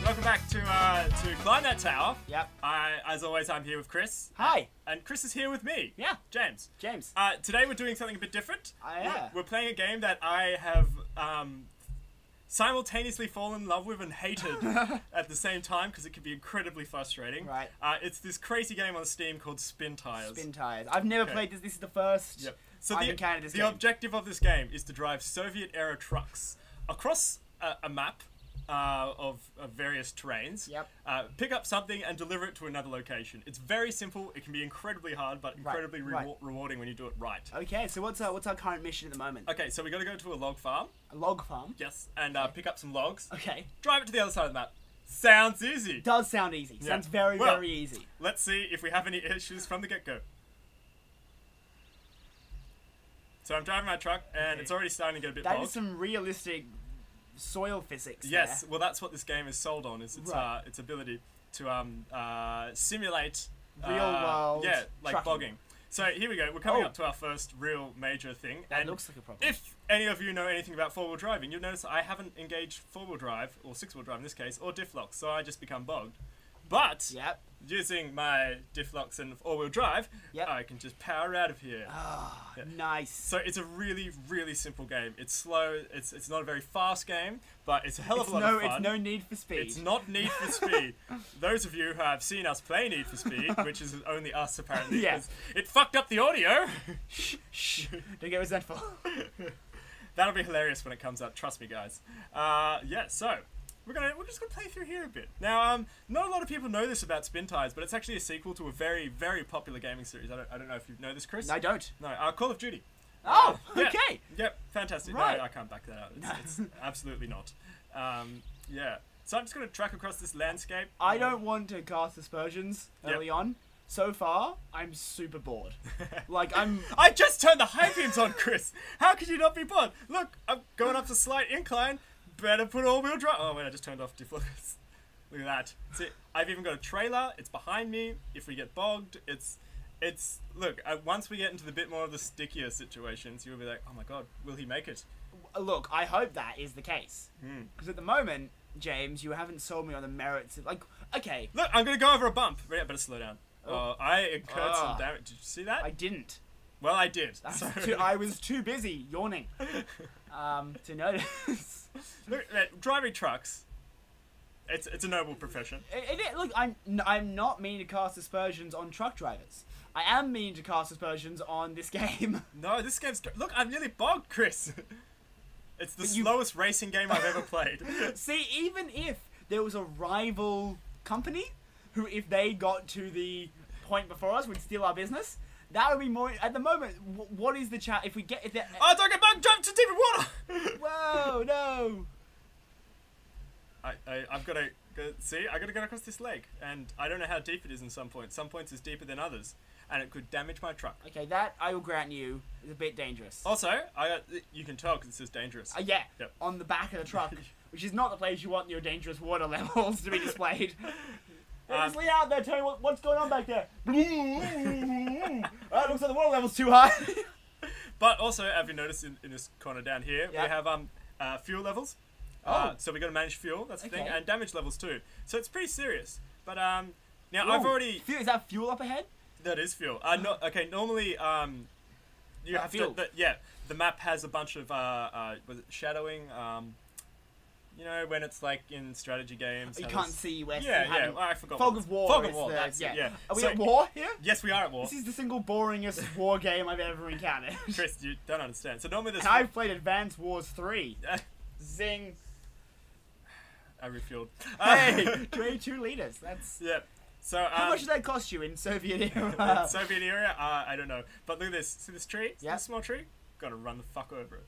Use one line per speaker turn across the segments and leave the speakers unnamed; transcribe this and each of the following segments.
Welcome back to Climb That Tower.
Yep.
As always, I'm here with Chris.
Hi.
And Chris is here with me.
Yeah.
James.
James.
Today we're doing something a bit different.
Yeah.
We're playing a game that I have simultaneously fallen in love with and hated at the same time because it can be incredibly frustrating.
Right.
It's this crazy game on Steam called Spintires.
Spintires. I've never played this. This is the first.
Yep. So
I've encountered this
the
game.
objective of this game is to drive Soviet-era trucks across a map of various terrains.
Yep.
Pick up something and deliver it to another location. It's very simple. It can be incredibly hard, but incredibly rewarding when you do it right.
Okay, so what's our current mission at the moment?
Okay, so we got to go to a log farm.
A log farm?
Yes, and pick up some logs.
Okay.
Drive it to the other side of the map. Sounds easy.
Does sound easy.
Yeah.
Sounds very, very easy.
Let's see if we have any issues from the get-go. So I'm driving my truck, and it's already starting to get a bit bogged.
That is some realistic soil physics.
Yes,
there.
well, that's what this game is sold on. Is its ability to simulate
real world.
Yeah, like
trucking.
bogging. So here we go. We're coming up to our first real major thing.
That
and
looks like a problem.
If any of you know anything about four-wheel driving, you'll notice I haven't engaged four-wheel drive or six-wheel drive in this case, or diff locks, so I just become bogged. But using my diff locks and all-wheel drive, I can just power out of here.
Ah, nice.
So it's a really, really simple game. It's slow. It's not a very fast game, but it's a hell of a lot of fun.
It's no Need for Speed.
It's not Need for Speed. Those of you who have seen us play Need for Speed, which is only us apparently, because it fucked up the audio.
Shh. Don't get resentful.
That'll be hilarious when it comes out. Trust me, guys. So we're just gonna play through here a bit. Now, not a lot of people know this about Spintires, but it's actually a sequel to a very, very popular gaming series. I don't know if you know this, Chris.
No, I don't.
No, Call of Duty.
Oh, okay.
Yep, fantastic.
Right.
No, I can't back that out. It's absolutely not. So I'm just gonna track across this landscape.
I don't want to cast aspersions early on. So far, I'm super bored.
I just turned the high beams on, Chris. How could you not be bored? Look, I'm going up a slight incline. Better put all-wheel drive. Oh wait, I just turned off defocus. Look at that. See, I've even got a trailer. It's behind me. If we get bogged, look. Once we get into the bit more of the stickier situations, you'll be like, oh my god, will he make it?
Look, I hope that is the case. Because at the moment, James, you haven't sold me on the merits of, okay.
Look, I'm gonna go over a bump. Yeah, better slow down. I incurred some damage. Did you see that?
I didn't.
Well, I did.
I was too busy yawning to notice.
Look, driving trucks. It's a noble profession.
Look, I'm not mean to cast aspersions on truck drivers. I am mean to cast aspersions on this game.
No, this game's... Look, I'm nearly bogged, Chris. It's the slowest racing game I've ever played.
See, even if there was a rival company who, if they got to the point before us, would steal our business, that would be more... At the moment, what is the chat if we get...
Oh, don't get bugged! Jump to deep water!
Whoa, no!
I've got to... See, I got to get across this lake, and I don't know how deep it is in some points. Some points is deeper than others, and it could damage my truck.
Okay, that, I will grant you, is a bit dangerous.
Also, you can tell because it says dangerous.
Yeah, on the back of the truck, which is not the place you want your dangerous water levels to be displayed. Just lean out there, tell me what's going on back there. It looks like the water level's too high.
But also, have you noticed in this corner down here, we have fuel levels. So we got to manage fuel, that's the thing, and damage levels too. So it's pretty serious. But now I've already...
Is that fuel up ahead?
That is fuel. Okay, normally you have
fuel.
The map has a bunch of was it shadowing? You know, when it's like in strategy games.
You can't see where...
I forgot.
Fog of War.
Fog of War, that's it, yeah.
Are we at war here?
Yes, we are at war.
This is the single boringest war game I've ever encountered.
Chris, you don't understand. So normally this...
And I've played Advance Wars 3. Zing.
I refueled.
Hey, 22 liters. That's...
Yeah. So
how much did that cost you in Soviet era?
Soviet era? I don't know. But look at this. See this tree?
Yeah.
This small tree? Gotta run the fuck over it.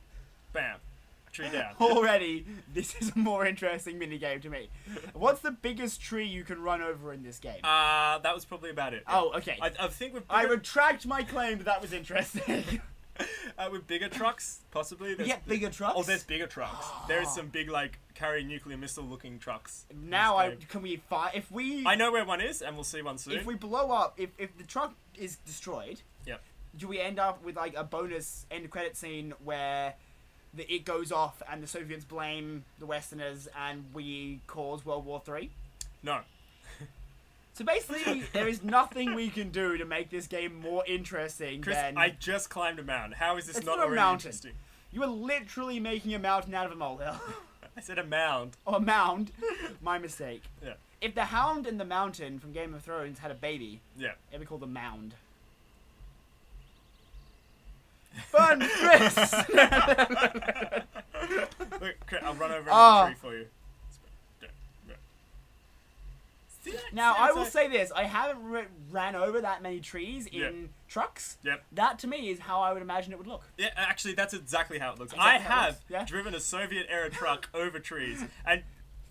Bam. Tree down.
Already, this is a more interesting minigame to me. What's the biggest tree you can run over in this game?
That was probably about it.
Oh, okay.
I think with
I retract my claim that was interesting.
With bigger trucks, possibly.
We get bigger trucks?
Oh, there's bigger trucks. There's some big, carry nuclear missile-looking trucks.
Now, can we fight? If we...
I know where one is, and we'll see one soon.
If we blow up, if the truck is destroyed...
Yep.
do we end up with like a bonus end credit scene where it goes off and the Soviets blame the Westerners and we cause World War III?
No.
So basically, there is nothing we can do to make this game more interesting
Chris,
than...
I just climbed a mountain. How is this
It's
not
not a
already
mountain.
interesting?
You are literally making a mountain out of a molehill.
I said a mound.
Or a mound. My mistake.
Yeah.
If the Hound and the Mountain from Game of Thrones had a baby,
Yeah.
it'd be called the Mound. Fun, Chris!
Look, Chris, I'll run over the tree for you. See,
Now, I will say this. I haven't ran over that many trees in trucks.
Yep.
That, to me, is how I would imagine it would look.
Yeah, actually, that's exactly how it looks.
Exactly
I
how it
have
looks, yeah.
driven a Soviet-era truck over trees, and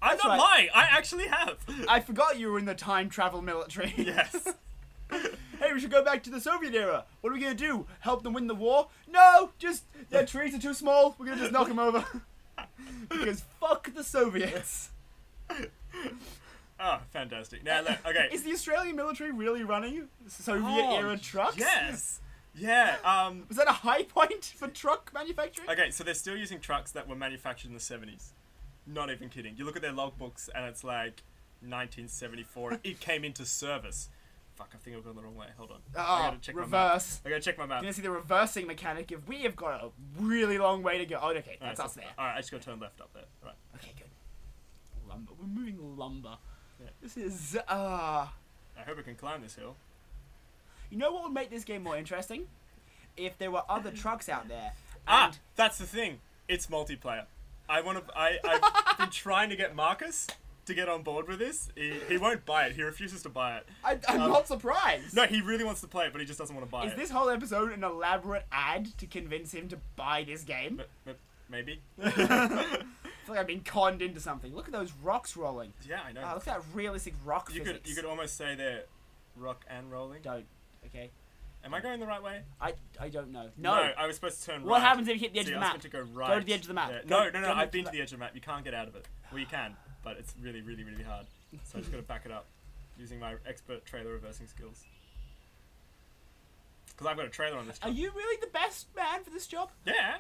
I'm
That's
not
right.
lying. I actually have.
I forgot you were in the time travel military.
Yes.
Hey, we should go back to the Soviet era. What are we going to do? Help them win the war? No! Just, their trees are too small. We're going to just knock them over. Because fuck the Soviets.
Oh, fantastic. Now, look, okay.
Is the Australian military really running Soviet-era trucks?
Yes. Yeah.
Was that a high point for truck manufacturing?
Okay, so they're still using trucks that were manufactured in the 70s. Not even kidding. You look at their logbooks and it's like 1974. It came into service. Fuck, I think I've gone the wrong way. Hold on. I gotta check
reverse.
my map. I gotta check my map.
You're gonna see the reversing mechanic if we have got a really long way to go. Oh, okay, that's us there.
Alright, I just gotta turn left up there. Right.
Okay, good. Lumber. We're moving lumber.
Yeah.
This is,
I hope I can climb this hill.
You know what would make this game more interesting? If there were other trucks out there.
And that's the thing. It's multiplayer. I've been trying to get Marcus to get on board with this. He won't buy it. He refuses to buy it.
I'm not surprised.
No, he really wants to play it, but he just doesn't want to buy it.
Is this whole episode an elaborate ad to convince him to buy this game?
Maybe.
I feel like I've been conned into something. Look at those rocks rolling.
Yeah, I know.
Look at that realistic rock physics.
You could almost say they're rock and rolling.
Don't. Okay.
Am I going the right way?
I don't know. No.
I was supposed to turn right.
What happens if you hit the edge
See,
of the map?
I was meant to go right.
Go to the edge of the map.
Yeah. No.
Go
I've been to the edge of the map. You can't get out of it. Well, you can, but it's really, really, really hard. So I just got to back it up using my expert trailer reversing skills. Because I've got a trailer on this truck.
Are you really the best man for this job?
Yeah.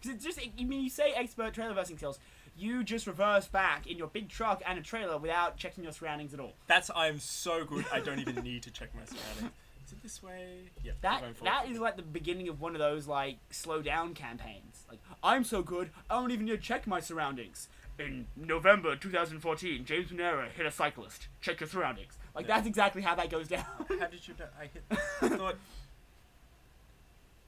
Because it's just, you say expert trailer reversing skills, you just reverse back in your big truck and a trailer without checking your surroundings at all.
I'm so good, I don't even need to check my surroundings. Is it this way? Yeah.
That is like the beginning of one of those, like, slow down campaigns. Like, I'm so good, I don't even need to check my surroundings. In November 2014, James Panera hit a cyclist. Check your surroundings. Like, that's exactly how that goes down.
How did you know? I thought...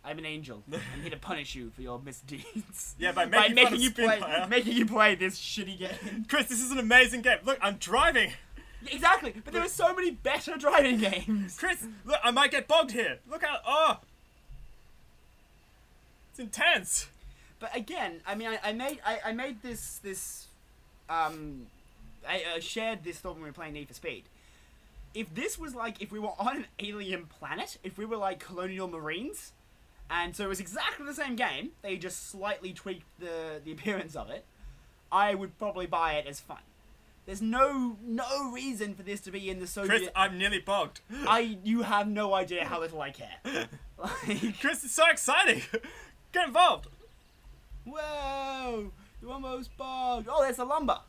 I'm an angel. I'm here to punish you for your misdeeds.
Yeah, by making
you play this shitty game.
Chris, this is an amazing game. Look, I'm driving.
Exactly, but there are so many better driving games.
Chris, look, I might get bogged here. Look how... Oh! It's intense.
But again, I mean, I made this I shared this thought when we were playing Need for Speed. If this was like, if we were on an alien planet, if we were like colonial marines, and so it was exactly the same game, they just slightly tweaked the appearance of it, I would probably buy it as fun. There's no reason for this to be in the Soviet...
Chris, I'm nearly bogged.
You have no idea how little I care. Like...
Chris, it's so exciting. Get involved.
Whoa! You're almost bogged. Oh, there's the lumber.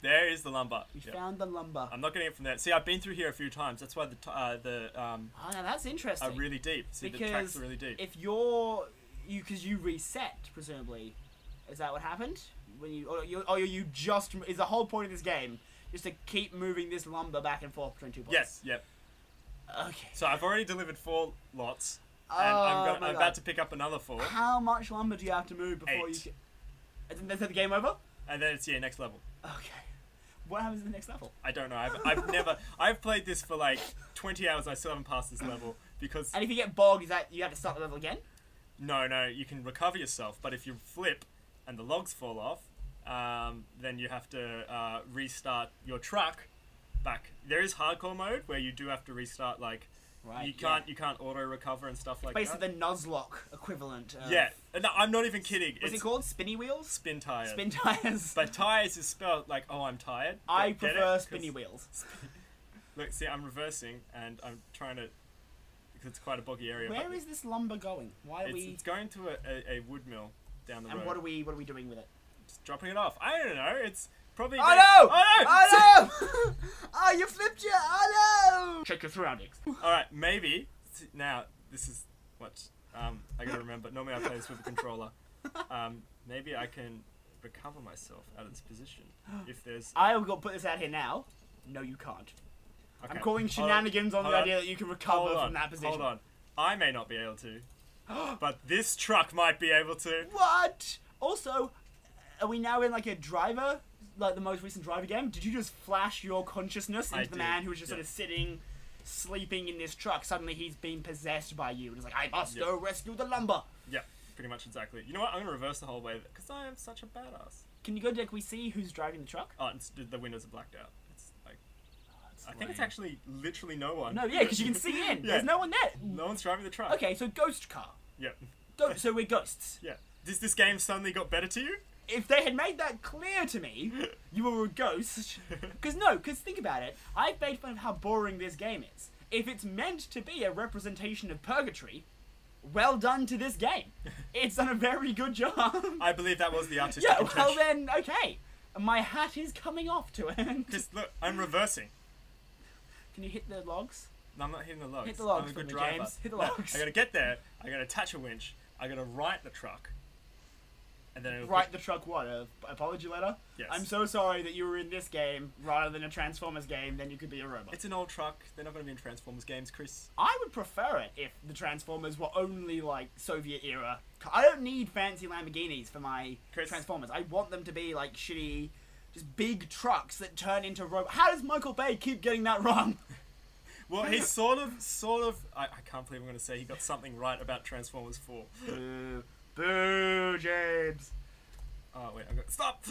There is the lumber.
We found the lumber.
I'm not getting it from there. See, I've been through here a few times. That's why
oh, now that's interesting.
are really deep. See,
because
the tracks are really deep.
If because you reset, presumably, is that what happened? When you just is the whole point of this game just to keep moving this lumber back and forth between 2 points?
Yes. Yep.
Okay.
So I've already delivered 4 lots, and
Oh,
I'm about to pick up another 4.
How much lumber do you have to move before
8.
you? Isn't that the game over?
And then it's next level.
Okay. What happens in the next level?
I don't know. I've played this for like 20 hours. I still haven't passed this level because.
And if you get bogged, is that you have to start the level again?
No, you can recover yourself, but if you flip and the logs fall off, then you have to restart your truck back. There is hardcore mode where you do have to restart, like,
right,
you can't auto recover and stuff like that.
Basically the Nuzlocke equivalent.
Yeah, no, I'm not even kidding.
What's it called? Spinny wheels?
Spintires.
Spintires.
But tires is spelled like, oh, I'm tired.
I prefer spinny wheels.
Look, see, I'm reversing and I'm trying to because it's quite a boggy area.
Where is this lumber going? Why are we?
It's going to a wood mill down the road.
And what are we doing with it?
Just dropping it off. I don't know. It's probably.
Oh no!
Oh no!
Oh no! Oh, you flipped your. Oh no! Check your surroundings.
All right, maybe now this is what I gotta remember. Normally I play this with a controller. Maybe I can recover myself out of this position if there's.
I will go put this out here now. No, you can't.
Okay.
I'm calling shenanigans on the idea that you can recover from that position.
Hold on. I may not be able to, but this truck might be able to.
What? Also, are we now in like a driver, like the most recent driver game? Did you just flash your consciousness into the man who was just sort of sitting, sleeping in this truck? Suddenly he's been possessed by you and it's like, I must go rescue the lumber.
Yeah, pretty much exactly. You know what? I'm gonna reverse the whole way because I am such a badass.
Can you go to? Can we see who's driving the truck?
Oh, the windows are blacked out. It's like. I think it's actually literally no one.
No, yeah, because you can see in. Yeah. There's no one there.
No one's driving the truck.
Okay, so ghost car.
Yep.
So we're ghosts.
Yeah. This game suddenly got better to you?
If they had made that clear to me, you were a ghost. Because think about it. I've made fun of how boring this game is. If it's meant to be a representation of purgatory, well done to this game. It's done a very good job.
I believe that was the artistic intention.
Well then, okay. My hat is coming off to it.
Just look, I'm reversing.
Can you hit the logs?
No, I'm not hitting the logs.
Hit the logs
I'm a
for
good
me,
driver.
James. Hit the logs.
I gotta get there. I gotta attach a winch. I gotta right the truck. And then it'll
write the truck what? A apology letter?
Yes.
I'm so sorry that you were in this game rather than a Transformers game, then you could be a robot.
It's an old truck. They're not gonna be in Transformers games, Chris.
I would prefer it if the Transformers were only like Soviet era. I don't need fancy Lamborghinis for my Transformers. I want them to be like shitty, just big trucks that turn into robots. How does Michael Bay keep getting that wrong?
Well, he's sort of. I can't believe I'm going to say he got something right about Transformers 4.
Boo. Boo, James.
Oh, wait, stop!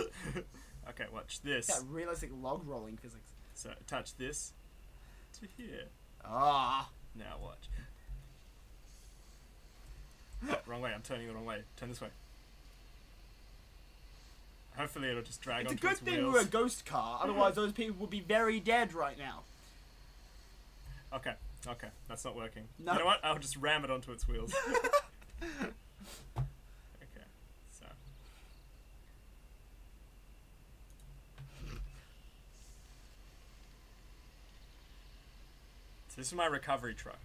Okay, watch this.
That realistic log rolling physics.
So, attach this to here.
Ah.
Now watch. Oh, wrong way, I'm turning the wrong way. Turn this way. Hopefully it'll just drag onto its wheels.
It's a good thing we're a ghost car, otherwise those people would be very dead right now.
Okay, that's not working.
No.
You know what? I'll just ram it onto its wheels. Okay, so. So this is my recovery truck.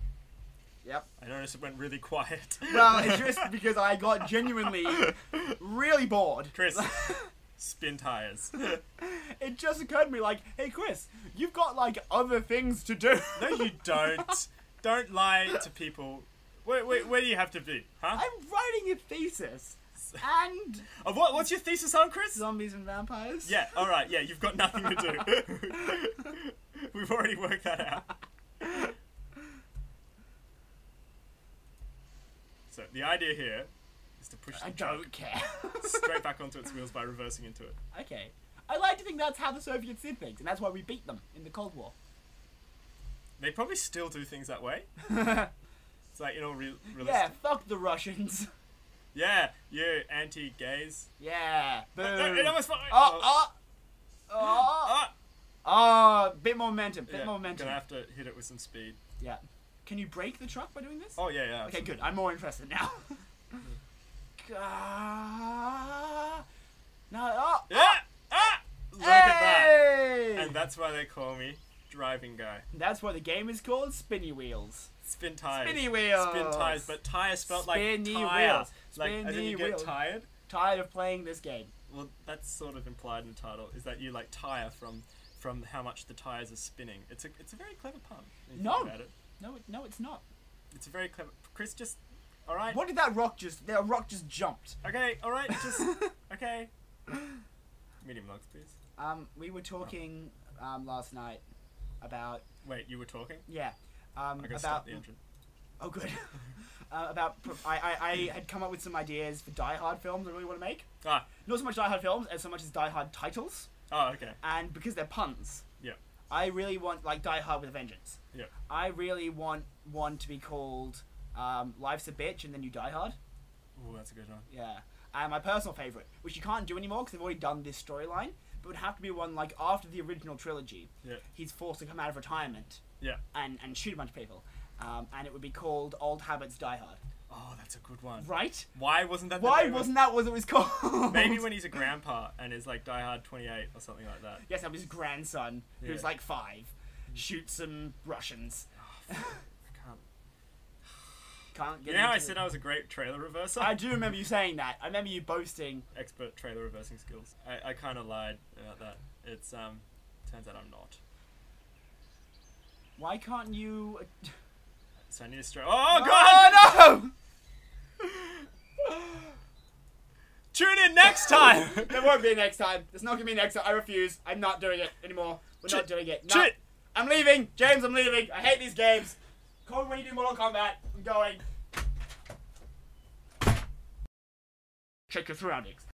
Yep.
I noticed it went really quiet.
Well, it's just because I got genuinely really bored.
Chris, Spintires.
It just occurred to me like, hey Chris, you've got like other things to do.
No, you don't. Don't lie to people. Where do you have to be? Huh?
I'm writing a thesis. And...
What's your thesis on, Chris?
Zombies and vampires.
Yeah, alright, yeah, you've got nothing to do. We've already worked that out. So, the idea here is to push the truck
care.
straight back onto its wheels by reversing into it.
Okay. I like to think that's how the Soviets did things, and that's why we beat them in the Cold War.
They probably still do things that way. It's like, realistic.
Yeah, fuck the Russians.
Yeah, you anti-gays.
Yeah. Boom.
It almost...
Bit more momentum. Bit more momentum.
Gonna have to hit it with some speed.
Yeah. Can you brake the truck by doing this?
Oh, yeah.
Okay, good. I'm more interested now. No.
Look at that. And that's why they call me Driving Guy.
That's why the game is called Spinny Wheels.
Spintires.
Spinny wheels.
Spintires, but tire spelled like
Spinny
tire.
wheels.
Like, as in you get tired.
Tired of playing this game.
Well, that's sort of implied in the title, is that you like tire from how much the tires are spinning. It's a very clever pun. If you think about it.
No, it's not.
It's a very clever... Chris, just... Alright?
What did that rock just... That rock just jumped.
Okay, alright, just... Okay. Medium logs, please.
We were talking last night about...
Wait, you were talking?
Yeah.
I gotta start the engine.
Oh, good. I had come up with some ideas for Die Hard films I really want to make. Not so much Die Hard films as so much as Die Hard titles.
Oh, okay.
And because they're puns.
Yeah.
I really want, like, Die Hard with a Vengeance.
Yeah.
I really want one to be called Life's a Bitch and then you Die Hard.
Ooh, that's a good one.
Yeah. And my personal favourite, which you can't do anymore because they've already done this storyline, but would have to be one, like, after the original trilogy.
Yeah.
He's forced to come out of retirement.
Yeah.
And shoot a bunch of people. and it would be called Old Habits Die Hard.
Oh, that's a good one.
Right?
Why wasn't that?
Why wasn't that what it was called?
Maybe when he's a grandpa and is like Die Hard 28 or something like that.
Yes, I'm his grandson, who's like 5, shoots some Russians.
Oh, I
Can't get.
You know how I said I was a great trailer reverser?
I do remember you saying that. I remember you boasting.
Expert trailer reversing skills. I kind of lied about that. It's turns out I'm not.
Why can't you?
So I need to Oh god!
Oh no!
Tune in next time!
There won't be a next time. There's not gonna be a next time. I refuse. I'm not doing it anymore. We're not doing it. No. I'm leaving. James, I'm leaving. I hate these games. Call me when you do Mortal Kombat. I'm going. Check your surroundings.